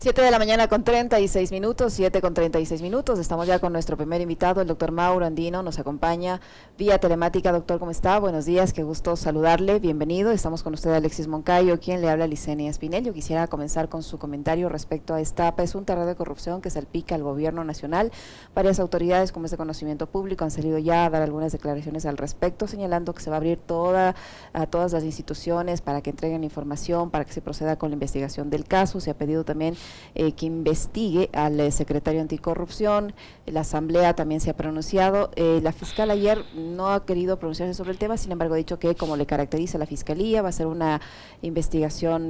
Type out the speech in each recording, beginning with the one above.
7 de la mañana con 36 minutos, 7 con 36 minutos. Estamos ya con nuestro primer invitado, el doctor Mauro Andino, nos acompaña vía telemática. Doctor, ¿cómo está? Buenos días, qué gusto saludarle, bienvenido. Estamos con usted, Alexis Moncayo, quien le habla, Licenia Espinel. Yo quisiera comenzar con su comentario respecto a esta presunta red de corrupción que salpica al gobierno nacional. Varias autoridades, como es de conocimiento público, han salido ya a dar algunas declaraciones al respecto, señalando que se va a abrir a todas las instituciones para que entreguen información, para que se proceda con la investigación del caso. Se ha pedido también que investigue al secretario anticorrupción. La asamblea también se ha pronunciado. La fiscal ayer no ha querido pronunciarse sobre el tema, sin embargo ha dicho que, como le caracteriza la fiscalía, va a hacer una investigación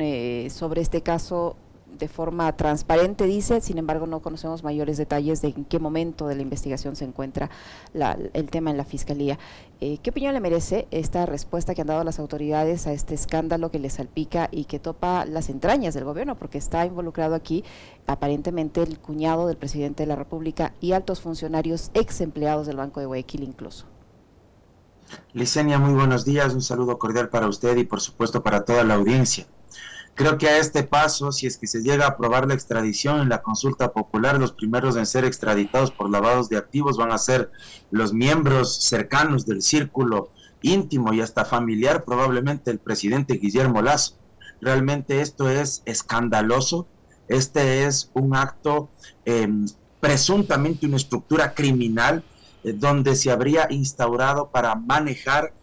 sobre este caso de forma transparente, dice. Sin embargo, no conocemos mayores detalles de en qué momento de la investigación se encuentra el tema en la Fiscalía. ¿Qué opinión le merece esta respuesta que han dado las autoridades a este escándalo que les salpica y que topa las entrañas del gobierno? Porque está involucrado aquí aparentemente el cuñado del presidente de la República y altos funcionarios ex empleados del Banco de Guayaquil incluso. Licenia, muy buenos días, un saludo cordial para usted y por supuesto para toda la audiencia. Creo que a este paso, si es que se llega a aprobar la extradición en la consulta popular, los primeros en ser extraditados por lavados de activos van a ser los miembros cercanos del círculo íntimo y hasta familiar, probablemente el presidente Guillermo Lasso. Realmente esto es escandaloso, este es un acto presuntamente una estructura criminal donde se habría instaurado para manejar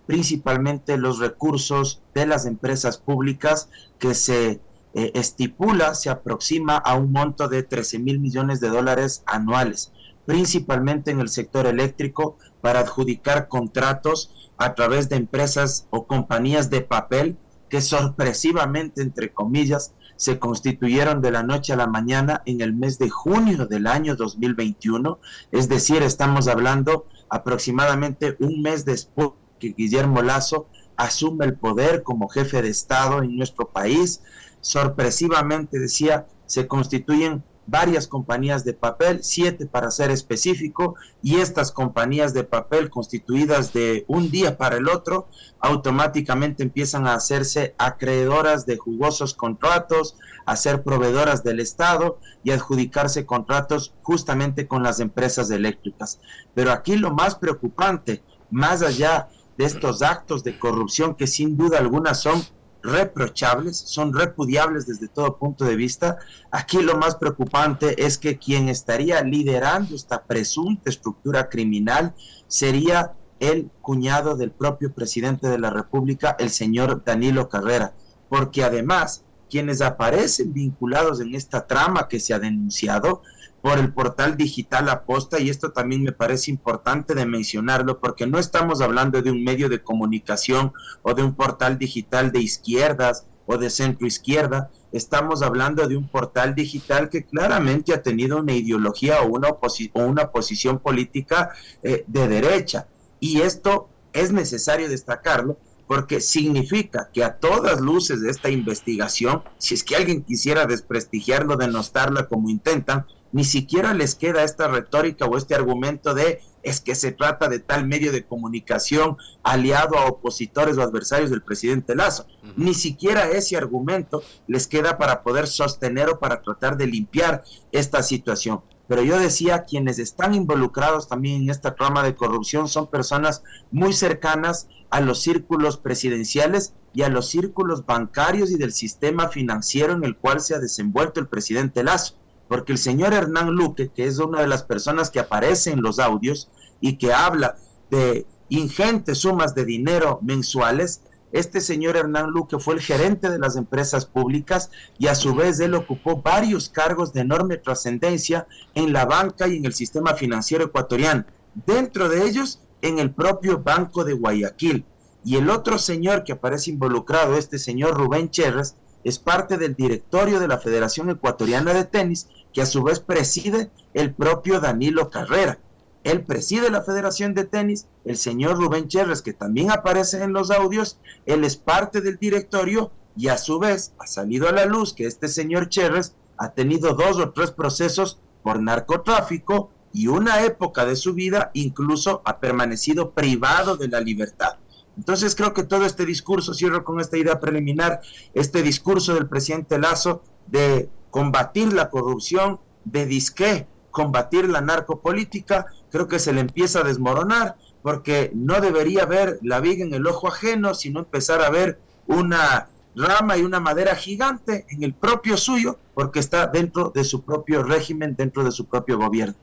principalmente los recursos de las empresas públicas que se se aproxima a un monto de 13,000 millones de dólares anuales, principalmente en el sector eléctrico, para adjudicar contratos a través de empresas o compañías de papel que sorpresivamente, entre comillas, se constituyeron de la noche a la mañana en el mes de junio del año 2021, es decir, estamos hablando aproximadamente un mes después que Guillermo Lasso asume el poder como jefe de Estado en nuestro país. Sorpresivamente, decía, se constituyen varias compañías de papel, 7 para ser específico, y estas compañías de papel constituidas de un día para el otro, automáticamente empiezan a hacerse acreedoras de jugosos contratos, a ser proveedoras del Estado y adjudicarse contratos justamente con las empresas eléctricas. Pero aquí lo más preocupante, más allá de estos actos de corrupción que sin duda alguna son reprochables, son repudiables desde todo punto de vista, aquí lo más preocupante es que quien estaría liderando esta presunta estructura criminal sería el cuñado del propio presidente de la República, el señor Danilo Carrera, porque además quienes aparecen vinculados en esta trama que se ha denunciado por el portal digital Aposta, y esto también me parece importante de mencionarlo, porque no estamos hablando de un medio de comunicación o de un portal digital de izquierdas o de centro izquierda, estamos hablando de un portal digital que claramente ha tenido una ideología o una posición política de derecha, y esto es necesario destacarlo, porque significa que a todas luces de esta investigación, si es que alguien quisiera desprestigiarlo, denostarla como intentan, ni siquiera les queda esta retórica o este argumento de es que se trata de tal medio de comunicación aliado a opositores o adversarios del presidente Lasso. Ni siquiera ese argumento les queda para poder sostener o para tratar de limpiar esta situación. Pero yo decía, quienes están involucrados también en esta trama de corrupción son personas muy cercanas a los círculos presidenciales y a los círculos bancarios y del sistema financiero en el cual se ha desenvuelto el presidente Lasso. Porque el señor Hernán Luque, que es una de las personas que aparece en los audios y que habla de ingentes sumas de dinero mensuales, este señor Hernán Luque fue el gerente de las empresas públicas y a su vez él ocupó varios cargos de enorme trascendencia en la banca y en el sistema financiero ecuatoriano, dentro de ellos en el propio Banco de Guayaquil. Y el otro señor que aparece involucrado, este señor Rubén Cherres, es parte del directorio de la Federación Ecuatoriana de Tenis, que a su vez preside el propio Danilo Carrera. Él preside la Federación de Tenis, el señor Rubén Cherres, que también aparece en los audios, él es parte del directorio y a su vez ha salido a la luz que este señor Cherres ha tenido 2 o 3 procesos por narcotráfico y una época de su vida incluso ha permanecido privado de la libertad. Entonces creo que todo este discurso, cierro con esta idea preliminar, este discurso del presidente Lasso de combatir la corrupción, de disque combatir la narcopolítica, creo que se le empieza a desmoronar, porque no debería ver la viga en el ojo ajeno, sino empezar a ver una rama y una madera gigante en el propio suyo, porque está dentro de su propio régimen, dentro de su propio gobierno.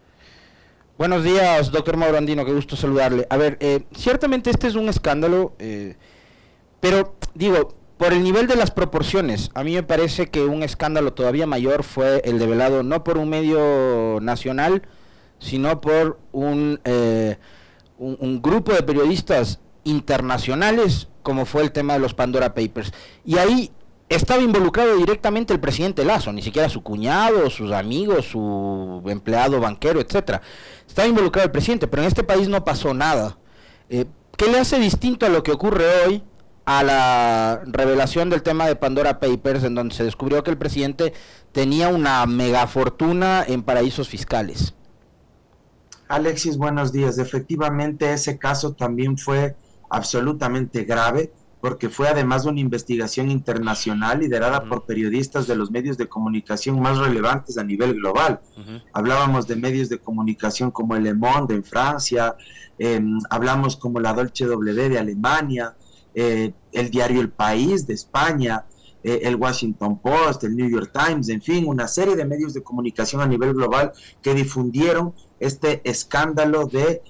Buenos días, doctor Mauro Andino, qué gusto saludarle. A ver, ciertamente este es un escándalo, pero digo, por el nivel de las proporciones, a mí me parece que un escándalo todavía mayor fue el develado no por un medio nacional, sino por un grupo de periodistas internacionales, como fue el tema de los Pandora Papers. Y ahí estaba involucrado directamente el presidente Lasso, ni siquiera su cuñado, sus amigos, su empleado banquero, etcétera. Estaba involucrado el presidente, pero en este país no pasó nada. ¿Qué le hace distinto a lo que ocurre hoy a la revelación del tema de Pandora Papers, en donde se descubrió que el presidente tenía una megafortuna en paraísos fiscales? Alexis, buenos días. Efectivamente, ese caso también fue absolutamente grave, porque fue además una investigación internacional liderada por periodistas de los medios de comunicación más relevantes a nivel global. Hablábamos de medios de comunicación como el Le Monde en Francia, hablamos como la Deutsche Welle de Alemania, el diario El País de España, el Washington Post, el New York Times, en fin, una serie de medios de comunicación a nivel global que difundieron este escándalo de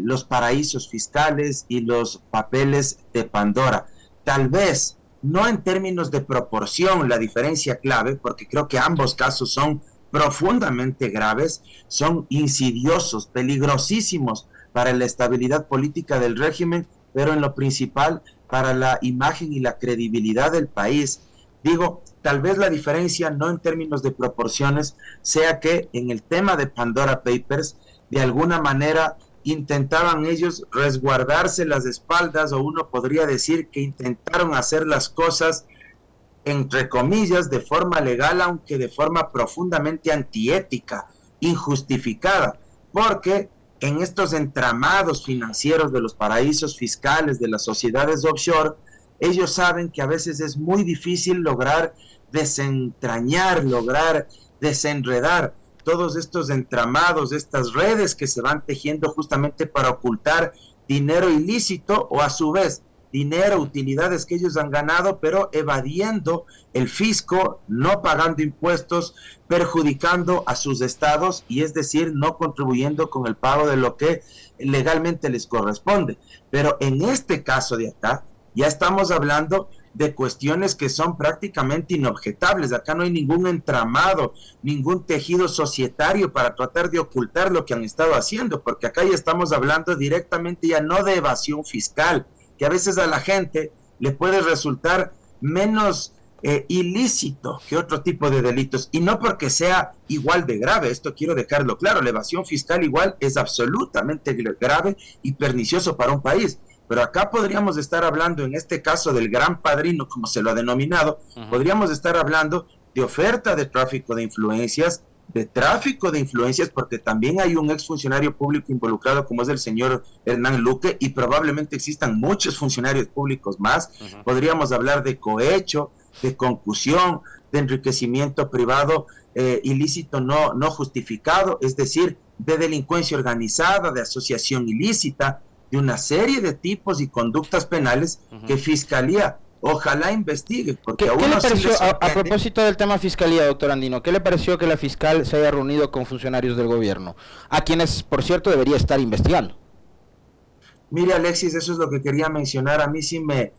los paraísos fiscales y los papeles de Pandora. Tal vez, no en términos de proporción, la diferencia clave, porque creo que ambos casos son profundamente graves, son insidiosos, peligrosísimos para la estabilidad política del régimen, pero en lo principal para la imagen y la credibilidad del país. Digo, tal vez la diferencia no en términos de proporciones sea que en el tema de Pandora Papers, de alguna manera intentaban ellos resguardarse las espaldas, o uno podría decir que intentaron hacer las cosas entre comillas de forma legal, aunque de forma profundamente antiética, injustificada, porque en estos entramados financieros de los paraísos fiscales, de las sociedades offshore, ellos saben que a veces es muy difícil lograr desentrañar, lograr desenredar todos estos entramados, estas redes que se van tejiendo justamente para ocultar dinero ilícito, o a su vez dinero, utilidades que ellos han ganado, pero evadiendo el fisco, no pagando impuestos, perjudicando a sus estados, y es decir, no contribuyendo con el pago de lo que legalmente les corresponde. Pero en este caso de acá, ya estamos hablando de cuestiones que son prácticamente inobjetables. Acá no hay ningún entramado, ningún tejido societario para tratar de ocultar lo que han estado haciendo, porque acá ya estamos hablando directamente ya no de evasión fiscal, que a veces a la gente le puede resultar menos ilícito que otro tipo de delitos, y no porque sea igual de grave. Esto quiero dejarlo claro, la evasión fiscal igual es absolutamente grave y pernicioso para un país, pero acá podríamos estar hablando, en este caso del gran padrino, como se lo ha denominado, podríamos estar hablando de oferta de tráfico de influencias, porque también hay un exfuncionario público involucrado, como es el señor Hernán Luque, y probablemente existan muchos funcionarios públicos más. Podríamos hablar de cohecho, de concusión, de enriquecimiento privado ilícito no justificado, es decir, de delincuencia organizada, de asociación ilícita, de una serie de tipos y conductas penales que Fiscalía ojalá investigue. Porque ¿Qué le pareció, a propósito del tema Fiscalía, doctor Andino, qué le pareció que la fiscal se haya reunido con funcionarios del gobierno, a quienes, por cierto, debería estar investigando? Mire, Alexis, eso es lo que quería mencionar. A mí sí me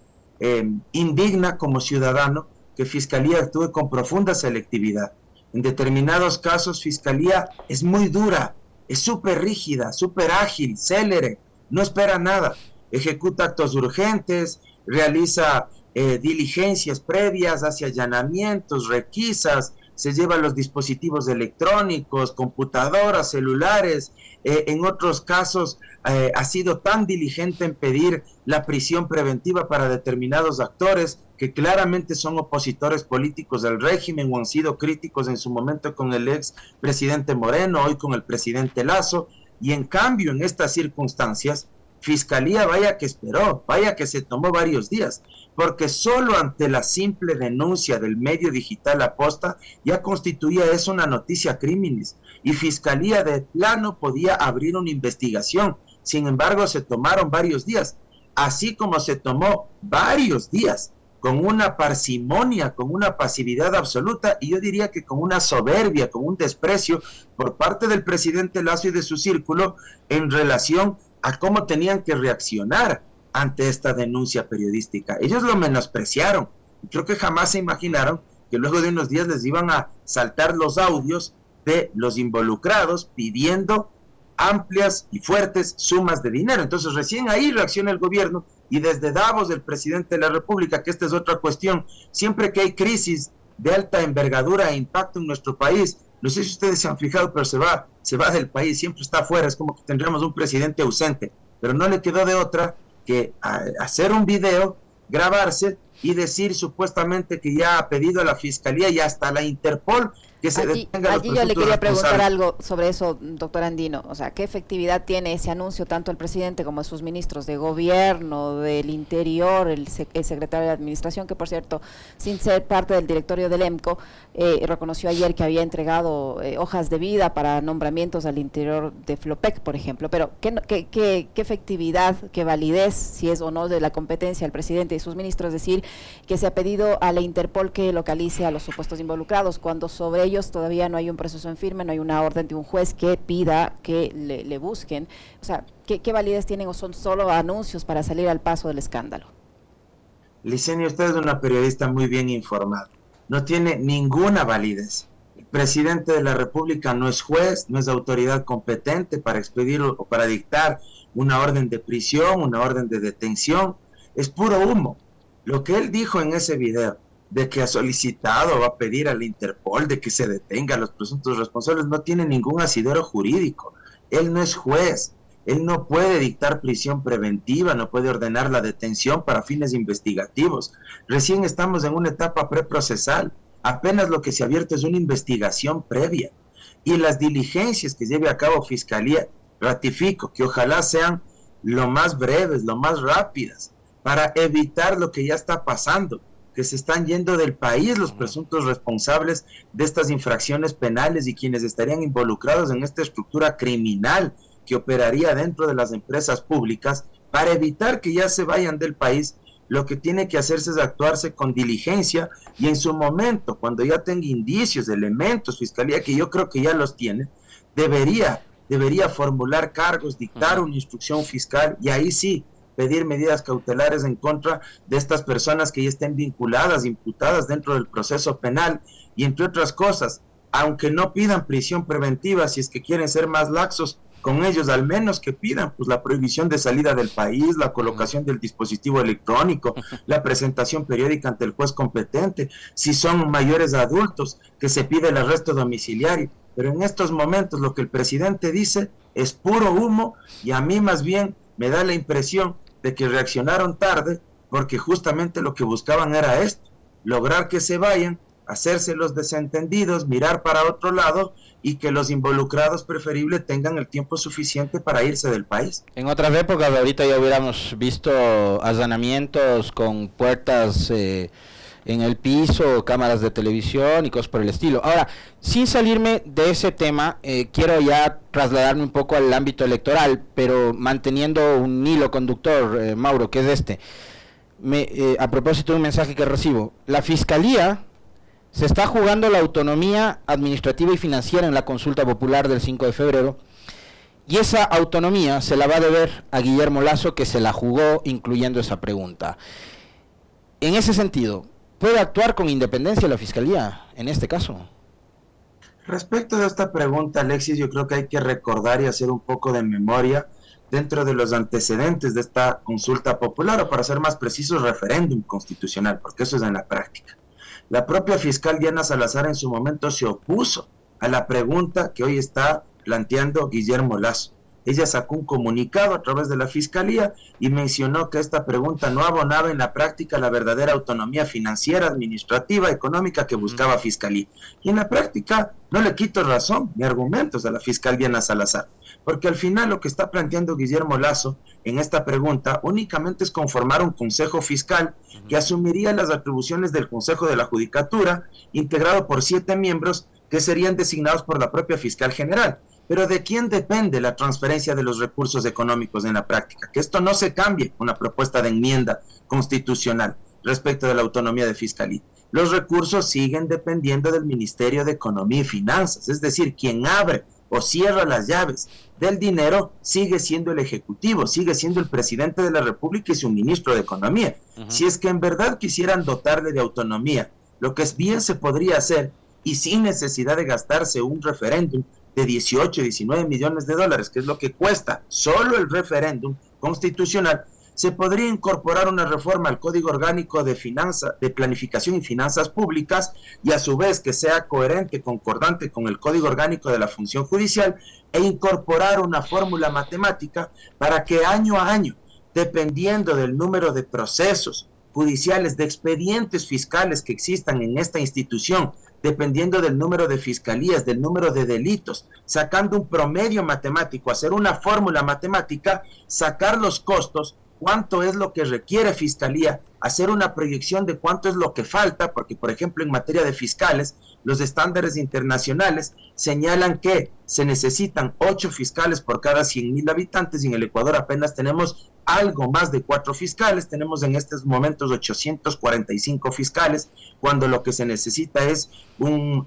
indigna como ciudadano que Fiscalía actúe con profunda selectividad. En determinados casos, Fiscalía es muy dura, es súper rígida, súper ágil, célere, no espera nada, ejecuta actos urgentes, realiza diligencias previas, hace allanamientos, requisas, se llevan los dispositivos electrónicos, computadoras, celulares. En otros casos ha sido tan diligente en pedir la prisión preventiva para determinados actores que claramente son opositores políticos del régimen o han sido críticos en su momento con el ex presidente Moreno, hoy con el presidente Lasso. Y en cambio, en estas circunstancias, Fiscalía vaya que esperó, vaya que se tomó varios días, porque solo ante la simple denuncia del medio digital Aposta ya constituía eso una noticia criminis, y Fiscalía de plano podía abrir una investigación. Sin embargo, se tomaron varios días, así como se tomó varios días, con una parsimonia, con una pasividad absoluta, y yo diría que con una soberbia, con un desprecio por parte del presidente Lasso y de su círculo en relación a cómo tenían que reaccionar ante esta denuncia periodística. Ellos lo menospreciaron, y creo que jamás se imaginaron que luego de unos días les iban a saltar los audios de los involucrados pidiendo amplias y fuertes sumas de dinero. Entonces recién ahí reacciona el gobierno, y desde Davos el presidente de la República, que esta es otra cuestión, siempre que hay crisis de alta envergadura e impacto en nuestro país, no sé si ustedes se han fijado, pero se va del país, siempre está afuera, es como que tendríamos un presidente ausente, pero no le quedó de otra que hacer un video, grabarse y decir supuestamente que ya ha pedido a la Fiscalía y hasta la Interpol que se detenga. Allí yo le quería preguntar algo sobre eso, doctor Andino. O sea, ¿qué efectividad tiene ese anuncio tanto el presidente como sus ministros de gobierno, del interior, el secretario de administración, que por cierto, sin ser parte del directorio del EMCO, reconoció ayer que había entregado hojas de vida para nombramientos al interior de Flopec, por ejemplo? Pero ¿qué efectividad, qué validez, si es o no de la competencia del presidente y sus ministros, decir que se ha pedido a la Interpol que localice a los supuestos involucrados, cuando sobre ellos todavía no hay un proceso en firme, no hay una orden de un juez que pida que le busquen? O sea, ¿qué validez tienen, o son solo anuncios para salir al paso del escándalo? Licenia, usted es una periodista muy bien informada. No tiene ninguna validez. El presidente de la República no es juez, no es autoridad competente para expedir o para dictar una orden de prisión, una orden de detención. Es puro humo. Lo que él dijo en ese video, de que ha solicitado, va a pedir a la Interpol de que se detenga a los presuntos responsables, no tiene ningún asidero jurídico. Él no es juez, él no puede dictar prisión preventiva, no puede ordenar la detención para fines investigativos. Recién estamos en una etapa preprocesal, apenas lo que se ha abierto es una investigación previa, y las diligencias que lleve a cabo Fiscalía, ratifico que ojalá sean lo más breves, lo más rápidas, para evitar lo que ya está pasando, que se están yendo del país los presuntos responsables de estas infracciones penales y quienes estarían involucrados en esta estructura criminal que operaría dentro de las empresas públicas. Para evitar que ya se vayan del país, lo que tiene que hacerse es actuarse con diligencia, y en su momento, cuando ya tenga indicios, elementos, Fiscalía, que yo creo que ya los tiene, debería formular cargos, dictar una instrucción fiscal, y ahí sí pedir medidas cautelares en contra de estas personas que ya estén vinculadas, imputadas dentro del proceso penal, y entre otras cosas, aunque no pidan prisión preventiva, si es que quieren ser más laxos con ellos, al menos que pidan pues la prohibición de salida del país, la colocación del dispositivo electrónico, la presentación periódica ante el juez competente, si son mayores adultos, que se pide el arresto domiciliario. Pero en estos momentos lo que el presidente dice es puro humo, y a mí más bien me da la impresión de que reaccionaron tarde, porque justamente lo que buscaban era esto, lograr que se vayan, hacerse los desentendidos, mirar para otro lado, y que los involucrados preferible tengan el tiempo suficiente para irse del país. En otras épocas ahorita ya hubiéramos visto allanamientos con puertas en el piso, cámaras de televisión y cosas por el estilo. Ahora, sin salirme de ese tema, quiero ya trasladarme un poco al ámbito electoral, pero manteniendo un hilo conductor, Mauro, que es este. A propósito de un mensaje que recibo, la Fiscalía se está jugando la autonomía administrativa y financiera en la consulta popular del 5 de febrero, y esa autonomía se la va a deber a Guillermo Lasso, que se la jugó incluyendo esa pregunta. En ese sentido, ¿puede actuar con independencia la Fiscalía en este caso? Respecto de esta pregunta, Alexis, yo creo que hay que recordar y hacer un poco de memoria dentro de los antecedentes de esta consulta popular, o para ser más precisos, referéndum constitucional, porque eso es en la práctica. La propia fiscal Diana Salazar en su momento se opuso a la pregunta que hoy está planteando Guillermo Lasso. ella sacó un comunicado a través de la Fiscalía y mencionó que esta pregunta no abonaba en la práctica la verdadera autonomía financiera, administrativa, económica que buscaba Fiscalía. Y en la práctica no le quito razón ni argumentos a la fiscal Diana Salazar, porque al final lo que está planteando Guillermo Lasso en esta pregunta únicamente es conformar un consejo fiscal que asumiría las atribuciones del Consejo de la Judicatura, integrado por 7 miembros que serían designados por la propia fiscal general. Pero ¿de quién depende la transferencia de los recursos económicos en la práctica? Que esto no se cambie con la propuesta de enmienda constitucional respecto de la autonomía de fiscalía. Los recursos siguen dependiendo del Ministerio de Economía y Finanzas, es decir, quien abre o cierra las llaves del dinero sigue siendo el Ejecutivo, sigue siendo el presidente de la República y su ministro de Economía. Si es que en verdad quisieran dotarle de autonomía, lo que bien se podría hacer, y sin necesidad de gastarse un referéndum de 18, 19 millones de dólares, que es lo que cuesta solo el referéndum constitucional, se podría incorporar una reforma al Código Orgánico de Planificación y Finanzas Públicas, y a su vez que sea coherente, concordante con el Código Orgánico de la Función Judicial, e incorporar una fórmula matemática para que año a año, dependiendo del número de procesos judiciales, de expedientes fiscales que existan en esta institución, dependiendo del número de fiscalías, del número de delitos, sacando un promedio matemático, hacer una fórmula matemática, sacar los costos, cuánto es lo que requiere Fiscalía, hacer una proyección de cuánto es lo que falta, porque por ejemplo en materia de fiscales, los estándares internacionales señalan que se necesitan 8 fiscales por cada 100,000 habitantes, y en el Ecuador apenas tenemos algo más de 4 fiscales, tenemos en estos momentos 845 fiscales, cuando lo que se necesita es un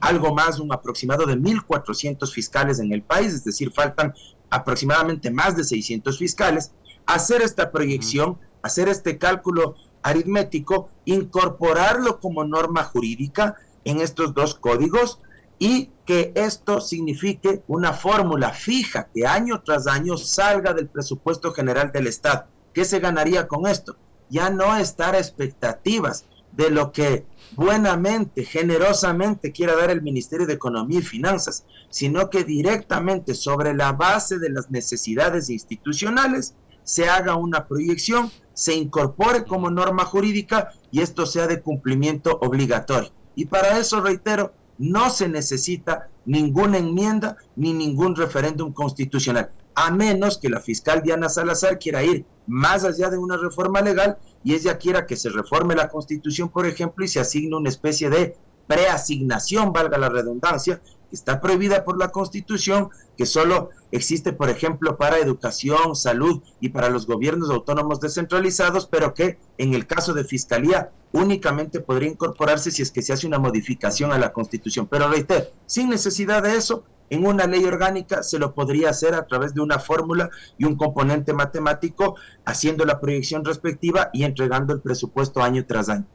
aproximado de 1.400 fiscales en el país, es decir, faltan aproximadamente más de 600 fiscales. Hacer esta proyección, hacer este cálculo aritmético, incorporarlo como norma jurídica en estos 2 códigos, y que esto signifique una fórmula fija que año tras año salga del presupuesto general del Estado. ¿Qué se ganaría con esto? Ya no estar a expectativas de lo que buenamente, generosamente quiera dar el Ministerio de Economía y Finanzas, sino que directamente sobre la base de las necesidades institucionales se haga una proyección, se incorpore como norma jurídica y esto sea de cumplimiento obligatorio. Y para eso, reitero, no se necesita ninguna enmienda ni ningún referéndum constitucional, a menos que la fiscal Diana Salazar quiera ir más allá de una reforma legal y ella quiera que se reforme la Constitución, por ejemplo, y se asigne una especie de preasignación, valga la redundancia, que está prohibida por la Constitución, que solo existe, por ejemplo, para educación, salud y para los gobiernos autónomos descentralizados, pero que en el caso de Fiscalía únicamente podría incorporarse si es que se hace una modificación a la Constitución. Pero reitero, sin necesidad de eso, en una ley orgánica se lo podría hacer a través de una fórmula y un componente matemático, haciendo la proyección respectiva y entregando el presupuesto año tras año.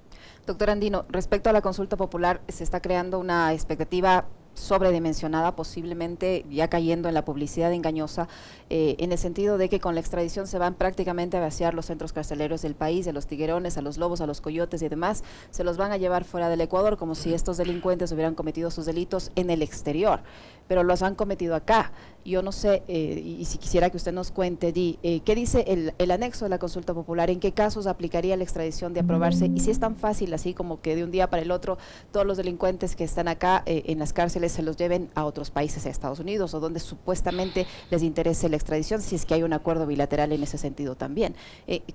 Doctor Andino, respecto a la consulta popular, se está creando una expectativa sobredimensionada, posiblemente ya cayendo en la publicidad engañosa, en el sentido de que con la extradición se van prácticamente a vaciar los centros carceleros del país, de los tiguerones, a los lobos, a los coyotes y demás, se los van a llevar fuera del Ecuador, como si estos delincuentes hubieran cometido sus delitos en el exterior, pero los han cometido acá. Yo no sé, y si quisiera que usted nos cuente, ¿qué dice el anexo de la consulta popular? ¿En qué casos aplicaría la extradición de aprobarse? Y si es tan fácil así como que de un día para el otro todos los delincuentes que están acá en las cárceles se los lleven a otros países, a Estados Unidos, o donde supuestamente les interese la extradición, si es que hay un acuerdo bilateral en ese sentido también.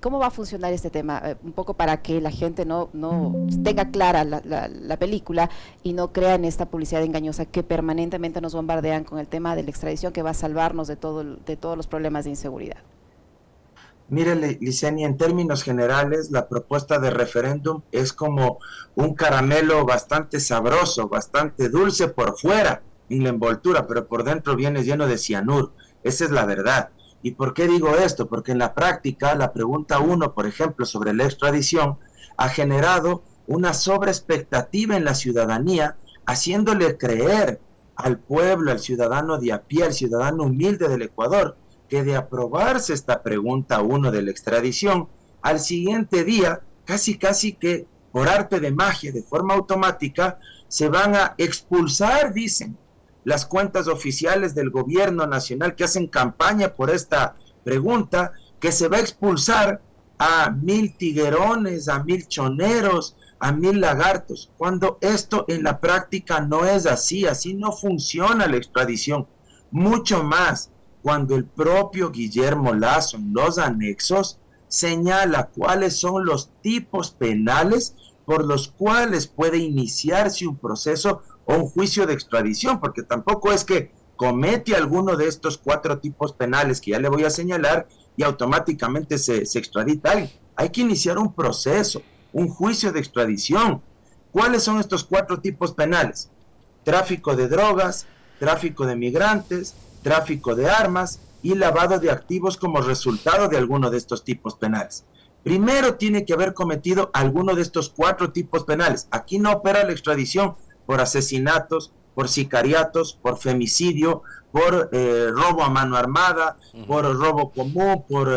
¿Cómo va a funcionar este tema? Un poco para que la gente no tenga clara la película y no crea en esta publicidad engañosa que permanentemente nos bombardean con el tema de la extradición, que va a salvarnos de todos los problemas de inseguridad. Mire, Licenia, en términos generales, la propuesta de referéndum es como un caramelo bastante sabroso, bastante dulce por fuera, en la envoltura, pero por dentro viene lleno de cianuro. Esa es la verdad. ¿Y por qué digo esto? Porque en la práctica, la pregunta 1, por ejemplo, sobre la extradición, ha generado una sobreexpectativa en la ciudadanía, haciéndole creer al pueblo, al ciudadano de a pie, al ciudadano humilde del Ecuador, que de aprobarse esta pregunta 1 de la extradición, al siguiente día, casi que por arte de magia, de forma automática, se van a expulsar, dicen, las cuentas oficiales del gobierno nacional que hacen campaña por esta pregunta, que se va a expulsar a 1000 tiguerones, a 1000 choneros, a 1000 lagartos, cuando esto en la práctica no es así no funciona la extradición, mucho más cuando el propio Guillermo Lasso en los anexos señala cuáles son los tipos penales por los cuales puede iniciarse un proceso o un juicio de extradición, porque tampoco es que comete alguno de estos 4 tipos penales que ya le voy a señalar y automáticamente se extradita a alguien. Hay que iniciar un proceso, un juicio de extradición. ¿Cuáles son estos 4 tipos penales? Tráfico de drogas, tráfico de migrantes, tráfico de armas y lavado de activos como resultado de alguno de estos tipos penales. Primero tiene que haber cometido alguno de estos 4 tipos penales. Aquí no opera la extradición por asesinatos, por sicariatos, por femicidio, por robo a mano armada, por robo común, por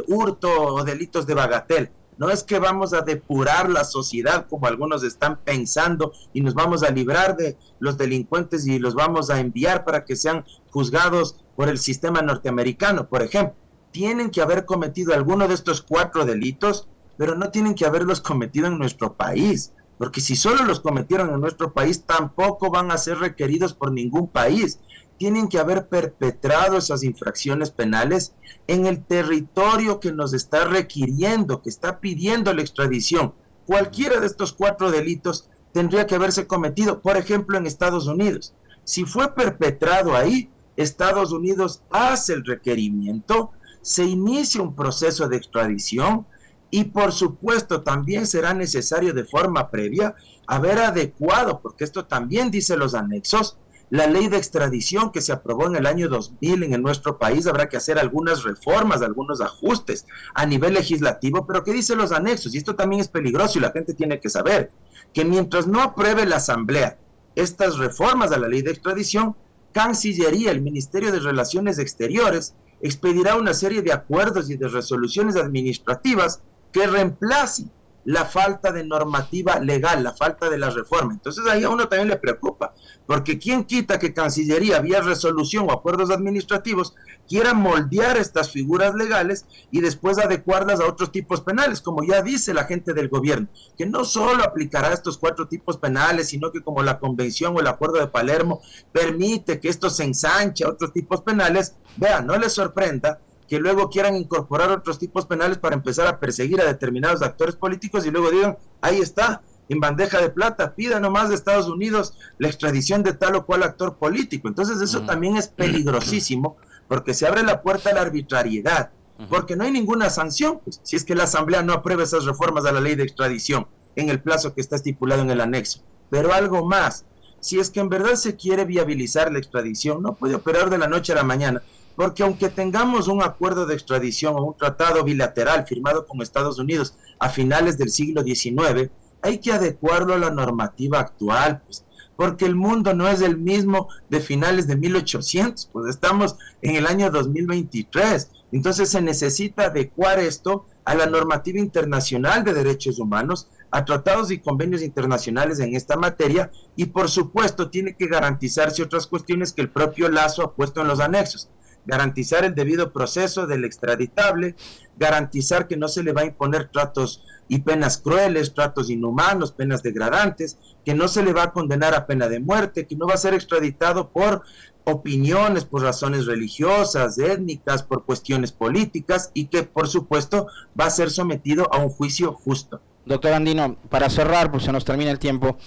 hurto o delitos de bagatel. No es que vamos a depurar la sociedad como algunos están pensando y nos vamos a librar de los delincuentes y los vamos a enviar para que sean juzgados por el sistema norteamericano, por ejemplo. Tienen que haber cometido alguno de estos 4 delitos, pero no tienen que haberlos cometido en nuestro país, porque si solo los cometieron en nuestro país, tampoco van a ser requeridos por ningún país. Tienen que haber perpetrado esas infracciones penales en el territorio que nos está requiriendo, que está pidiendo la extradición. Cualquiera de estos 4 delitos tendría que haberse cometido, por ejemplo, en Estados Unidos. Si fue perpetrado ahí, Estados Unidos hace el requerimiento, se inicia un proceso de extradición y por supuesto también será necesario de forma previa haber adecuado, porque esto también dice los anexos, la ley de extradición que se aprobó en el año 2000 en nuestro país. Habrá que hacer algunas reformas, algunos ajustes a nivel legislativo, pero ¿qué dicen los anexos? Y esto también es peligroso y la gente tiene que saber que mientras no apruebe la Asamblea estas reformas a la ley de extradición, Cancillería, el Ministerio de Relaciones Exteriores, expedirá una serie de acuerdos y de resoluciones administrativas que reemplacen la falta de normativa legal, la falta de la reforma. Entonces ahí a uno también le preocupa, porque quién quita que Cancillería, vía resolución o acuerdos administrativos, quiera moldear estas figuras legales y después adecuarlas a otros tipos penales, como ya dice la gente del gobierno, que no solo aplicará estos 4 tipos penales, sino que como la convención o el acuerdo de Palermo permite que esto se ensanche a otros tipos penales. Vean, no les sorprenda que luego quieran incorporar otros tipos penales para empezar a perseguir a determinados actores políticos y luego digan, ahí está, en bandeja de plata, pida nomás de Estados Unidos la extradición de tal o cual actor político. Entonces eso también es peligrosísimo, porque se abre la puerta a la arbitrariedad, porque no hay ninguna sanción, pues, si es que la Asamblea no aprueba esas reformas a la ley de extradición en el plazo que está estipulado en el anexo. Pero algo más, si es que en verdad se quiere viabilizar la extradición, no puede operar de la noche a la mañana, porque aunque tengamos un acuerdo de extradición o un tratado bilateral firmado con Estados Unidos a finales del siglo XIX, hay que adecuarlo a la normativa actual, pues, porque el mundo no es el mismo de finales de 1800, pues estamos en el año 2023, entonces se necesita adecuar esto a la normativa internacional de derechos humanos, a tratados y convenios internacionales en esta materia, y por supuesto tiene que garantizarse otras cuestiones que el propio Lasso ha puesto en los anexos. Garantizar el debido proceso del extraditable, garantizar que no se le va a imponer tratos y penas crueles, tratos inhumanos, penas degradantes, que no se le va a condenar a pena de muerte, que no va a ser extraditado por opiniones, por razones religiosas, étnicas, por cuestiones políticas, y que por supuesto va a ser sometido a un juicio justo. Doctor Andino, para cerrar, pues se nos termina el tiempo,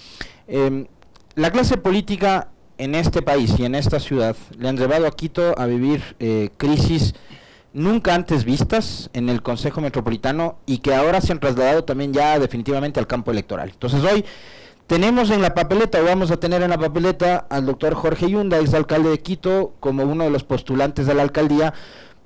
la clase política en este país y en esta ciudad le han llevado a Quito a vivir crisis nunca antes vistas en el Consejo Metropolitano y que ahora se han trasladado también ya definitivamente al campo electoral. Entonces hoy tenemos en la papeleta, o vamos a tener en la papeleta, al doctor Jorge Yunda, exalcalde de Quito, como uno de los postulantes de la alcaldía,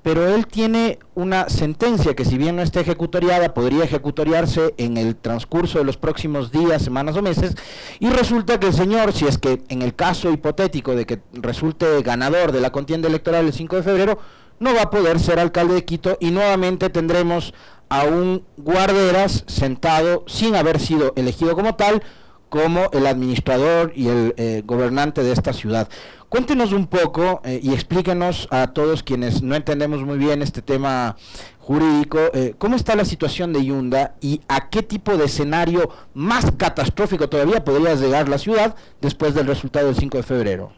pero él tiene una sentencia que, si bien no está ejecutoriada, podría ejecutoriarse en el transcurso de los próximos días, semanas o meses, y resulta que el señor, si es que en el caso hipotético de que resulte ganador de la contienda electoral el 5 de febrero, no va a poder ser alcalde de Quito y nuevamente tendremos a un Guarderas sentado sin haber sido elegido como tal, como el administrador y el gobernante de esta ciudad. Cuéntenos un poco y explíquenos a todos quienes no entendemos muy bien este tema jurídico, cómo está la situación de Yunda y a qué tipo de escenario más catastrófico todavía podría llegar la ciudad después del resultado del 5 de febrero.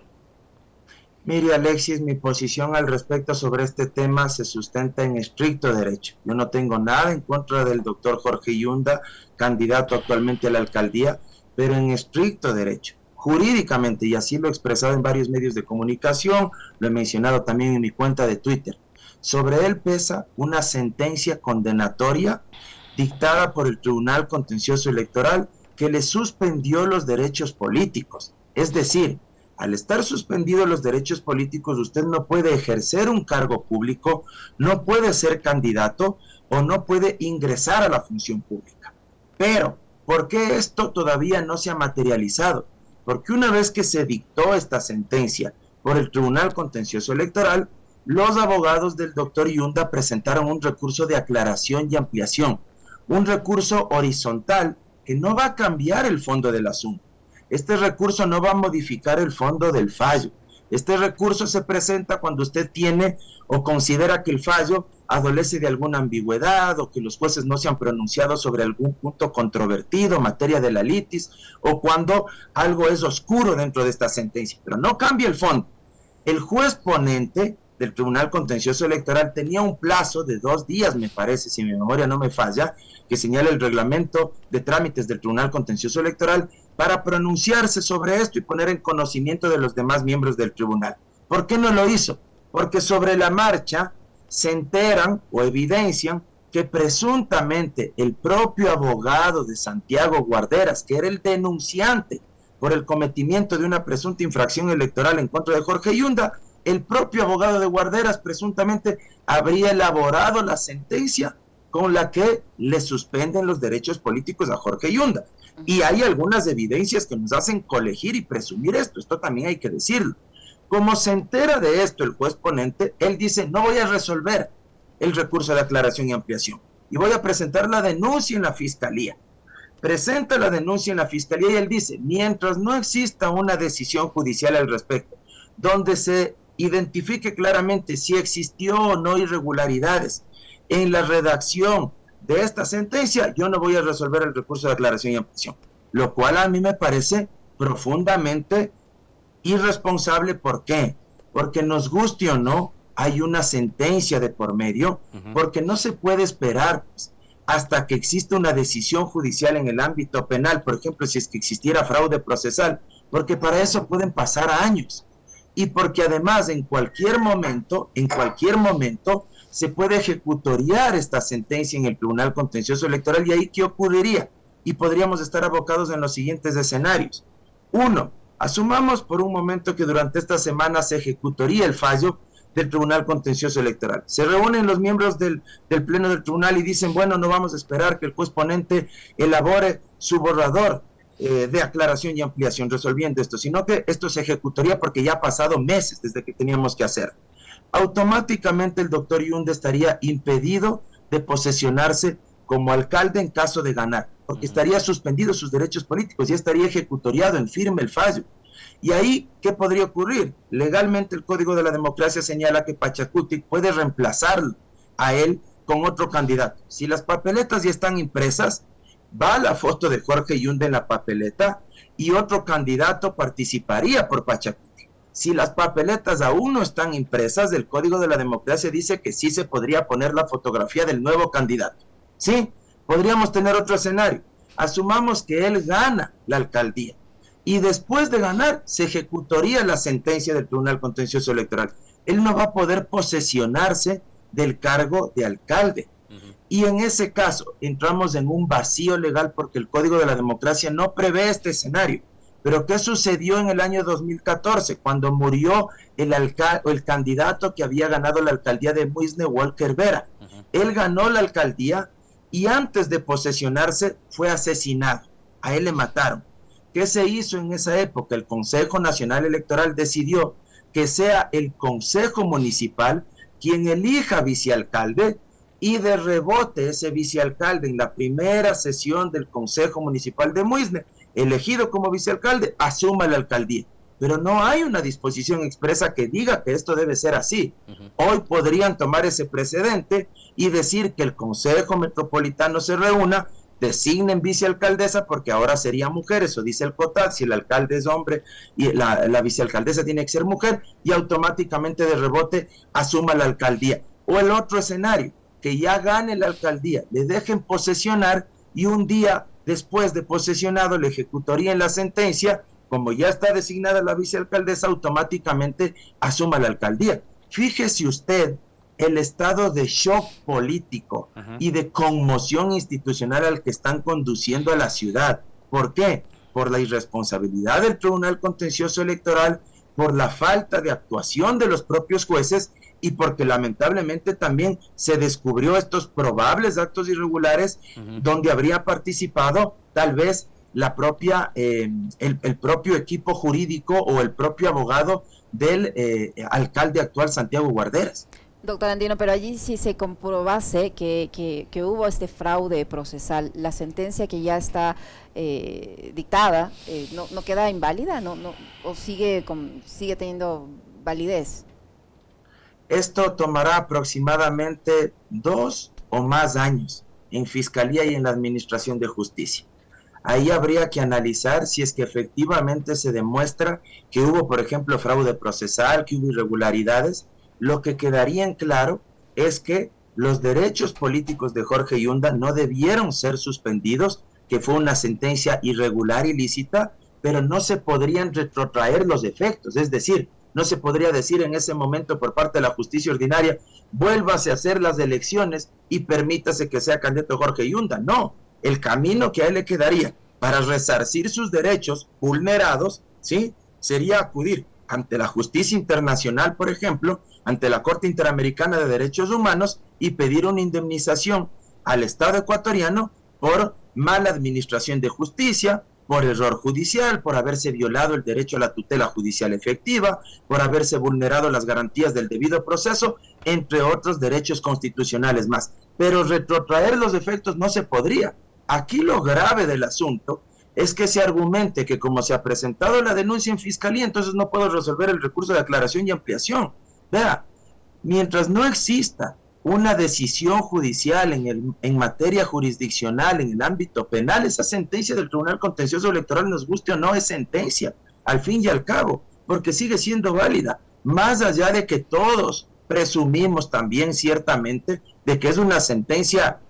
Mire, Alexis, mi posición al respecto sobre este tema se sustenta en estricto derecho. Yo no tengo nada en contra del doctor Jorge Yunda, candidato actualmente a la alcaldía, pero en estricto derecho, jurídicamente, y así lo he expresado en varios medios de comunicación, lo he mencionado también en mi cuenta de Twitter. Sobre él pesa una sentencia condenatoria dictada por el Tribunal Contencioso Electoral que le suspendió los derechos políticos. Es decir, al estar suspendidos los derechos políticos, usted no puede ejercer un cargo público, no puede ser candidato o no puede ingresar a la función pública. Pero, ¿por qué esto todavía no se ha materializado? Porque una vez que se dictó esta sentencia por el Tribunal Contencioso Electoral, los abogados del doctor Yunda presentaron un recurso de aclaración y ampliación, un recurso horizontal que no va a cambiar el fondo del asunto. Este recurso no va a modificar el fondo del fallo. Este recurso se presenta cuando usted tiene o considera que el fallo adolece de alguna ambigüedad o que los jueces no se han pronunciado sobre algún punto controvertido, materia de la litis, o cuando algo es oscuro dentro de esta sentencia, pero no cambia el fondo. El juez ponente del Tribunal Contencioso Electoral tenía un plazo de 2 días, me parece, si mi memoria no me falla, que señala el reglamento de trámites del Tribunal Contencioso Electoral para pronunciarse sobre esto y poner en conocimiento de los demás miembros del tribunal. ¿Por qué no lo hizo? Porque sobre la marcha se enteran o evidencian que presuntamente el propio abogado de Santiago Guarderas, que era el denunciante por el cometimiento de una presunta infracción electoral en contra de Jorge Yunda, el propio abogado de Guarderas presuntamente habría elaborado la sentencia con la que le suspenden los derechos políticos a Jorge Yunda. Y hay algunas evidencias que nos hacen colegir y presumir esto también hay que decirlo. Como se entera de esto el juez ponente, él dice, no voy a resolver el recurso de aclaración y ampliación, y voy a presentar la denuncia en la fiscalía. Presenta la denuncia en la fiscalía y él dice, mientras no exista una decisión judicial al respecto, donde se identifique claramente si existió o no irregularidades en la redacción de esta sentencia, yo no voy a resolver el recurso de aclaración y ampliación, lo cual a mí me parece profundamente irresponsable. ¿Por qué? Porque nos guste o no, hay una sentencia de por medio, porque no se puede esperar pues, hasta que exista una decisión judicial en el ámbito penal, por ejemplo, si es que existiera fraude procesal, porque para eso pueden pasar años, y porque además en cualquier momento, se puede ejecutoriar esta sentencia en el Tribunal Contencioso Electoral, y ahí ¿qué ocurriría? Y podríamos estar abocados en los siguientes escenarios. 1. Asumamos por un momento que durante esta semana se ejecutaría el fallo del Tribunal Contencioso Electoral. Se reúnen los miembros del Pleno del Tribunal y dicen, bueno, no vamos a esperar que el juez ponente elabore su borrador de aclaración y ampliación resolviendo esto, sino que esto se ejecutaría porque ya ha pasado meses desde que teníamos que hacer. Automáticamente el doctor Yunda estaría impedido de posesionarse como alcalde en caso de ganar, porque estaría suspendido sus derechos políticos y estaría ejecutoriado en firme el fallo. Y ahí, ¿qué podría ocurrir? Legalmente el Código de la Democracia señala que Pachacuti puede reemplazarlo a él con otro candidato. Si las papeletas ya están impresas, va la foto de Jorge Yunda en la papeleta y otro candidato participaría por Pachacuti. Si las papeletas aún no están impresas, el Código de la Democracia dice que sí se podría poner la fotografía del nuevo candidato. Sí, podríamos tener otro escenario. Asumamos que él gana la alcaldía y después de ganar se ejecutaría la sentencia del Tribunal Contencioso Electoral. Él no va a poder posesionarse del cargo de alcalde. Y en ese caso entramos en un vacío legal porque el Código de la Democracia no prevé este escenario. Pero ¿qué sucedió en el año 2014 cuando murió el candidato que había ganado la alcaldía de Muisne, Walker Vera? Él ganó la alcaldía y antes de posesionarse fue asesinado. A él le mataron. ¿Qué se hizo en esa época? El Consejo Nacional Electoral decidió que sea el Consejo Municipal quien elija vicealcalde, y de rebote ese vicealcalde en la primera sesión del Consejo Municipal de Muisne elegido como vicealcalde, asuma la alcaldía. Pero no hay una disposición expresa que diga que esto debe ser así. Hoy podrían tomar ese precedente y decir que el Consejo Metropolitano se reúna, designen vicealcaldesa, porque ahora sería mujer, eso dice el COTAD, si el alcalde es hombre y la vicealcaldesa tiene que ser mujer, y automáticamente de rebote asuma la alcaldía. O el otro escenario, que ya gane la alcaldía, le dejen posesionar y un día después de posesionado le ejecutarían la sentencia, como ya está designada la vicealcaldesa, automáticamente asuma la alcaldía. Fíjese usted el estado de shock político y de conmoción institucional al que están conduciendo a la ciudad. ¿Por qué? Por la irresponsabilidad del Tribunal Contencioso Electoral, por la falta de actuación de los propios jueces y porque lamentablemente también se descubrió estos probables actos irregulares donde habría participado tal vez la propia, el propio equipo jurídico o el propio abogado del alcalde actual, Santiago Guarderas. Doctor Andino, pero allí si se comprobase que hubo este fraude procesal, la sentencia que ya está dictada, ¿no queda inválida? ¿O sigue teniendo validez? Esto tomará aproximadamente 2 o más años en Fiscalía y en la Administración de Justicia. Ahí habría que analizar si es que efectivamente se demuestra que hubo, por ejemplo, fraude procesal, que hubo irregularidades. Lo que quedaría en claro es que los derechos políticos de Jorge Yunda no debieron ser suspendidos, que fue una sentencia irregular, ilícita, pero no se podrían retrotraer los efectos. Es decir, no se podría decir en ese momento por parte de la justicia ordinaria, vuélvase a hacer las elecciones y permítase que sea candidato Jorge Yunda. No, el camino que a él le quedaría para resarcir sus derechos vulnerados, ¿sí?, sería acudir ante la justicia internacional, por ejemplo, ante la Corte Interamericana de Derechos Humanos y pedir una indemnización al Estado ecuatoriano por mala administración de justicia, por error judicial, por haberse violado el derecho a la tutela judicial efectiva, por haberse vulnerado las garantías del debido proceso, entre otros derechos constitucionales más. Pero retrotraer los efectos no se podría. Aquí lo grave del asunto es que se argumente que como se ha presentado la denuncia en fiscalía, entonces no puedo resolver el recurso de aclaración y ampliación. Vea, mientras no exista una decisión judicial en materia jurisdiccional, en el ámbito penal, esa sentencia del Tribunal Contencioso Electoral, nos guste o no, es sentencia, al fin y al cabo, porque sigue siendo válida, más allá de que todos presumimos también ciertamente de que es una sentencia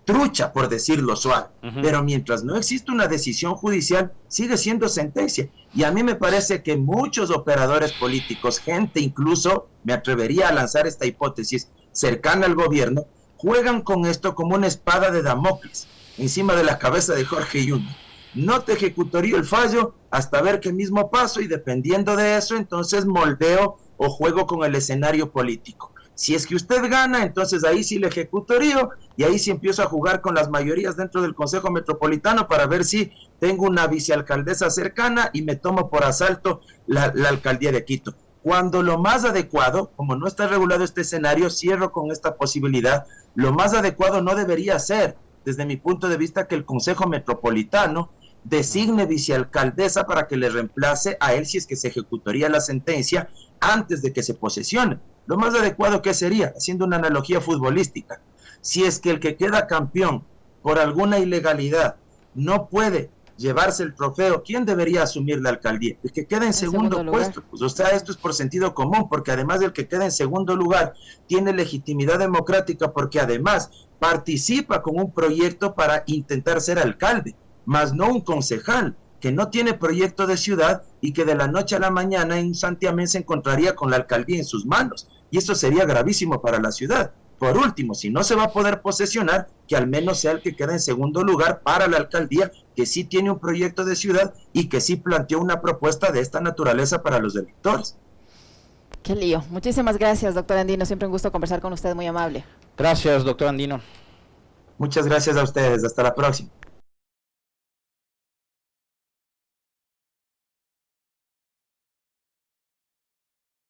trucha, por decirlo suave, pero mientras no existe una decisión judicial, sigue siendo sentencia. Y a mí me parece que muchos operadores políticos, gente incluso, me atrevería a lanzar esta hipótesis, cercana al gobierno, juegan con esto como una espada de Damocles encima de la cabeza de Jorge Yunda. No te ejecutaría el fallo hasta ver qué mismo paso, y dependiendo de eso, entonces moldeo o juego con el escenario político. Si es que usted gana, entonces ahí sí le ejecutaría, y ahí sí empiezo a jugar con las mayorías dentro del Consejo Metropolitano para ver si tengo una vicealcaldesa cercana y me tomo por asalto la alcaldía de Quito. Cuando lo más adecuado, como no está regulado este escenario, cierro con esta posibilidad, lo más adecuado no debería ser, desde mi punto de vista, que el Consejo Metropolitano designe vicealcaldesa para que le reemplace a él si es que se ejecutaría la sentencia antes de que se posesione. Lo más adecuado, ¿qué sería? Haciendo una analogía futbolística. Si es que el que queda campeón por alguna ilegalidad no puede llevarse el trofeo, ¿quién debería asumir la alcaldía? El que queda en segundo puesto. Pues, o sea, esto es por sentido común, porque además del que queda en segundo lugar, tiene legitimidad democrática, porque además participa con un proyecto para intentar ser alcalde, más no un concejal que no tiene proyecto de ciudad y que de la noche a la mañana en Santiamén se encontraría con la alcaldía en sus manos. Y eso sería gravísimo para la ciudad. Por último, si no se va a poder posesionar, que al menos sea el que queda en segundo lugar para la alcaldía, que sí tiene un proyecto de ciudad y que sí planteó una propuesta de esta naturaleza para los electores. Qué lío. Muchísimas gracias, doctor Andino. Siempre un gusto conversar con usted, muy amable. Gracias, doctor Andino. Muchas gracias a ustedes. Hasta la próxima.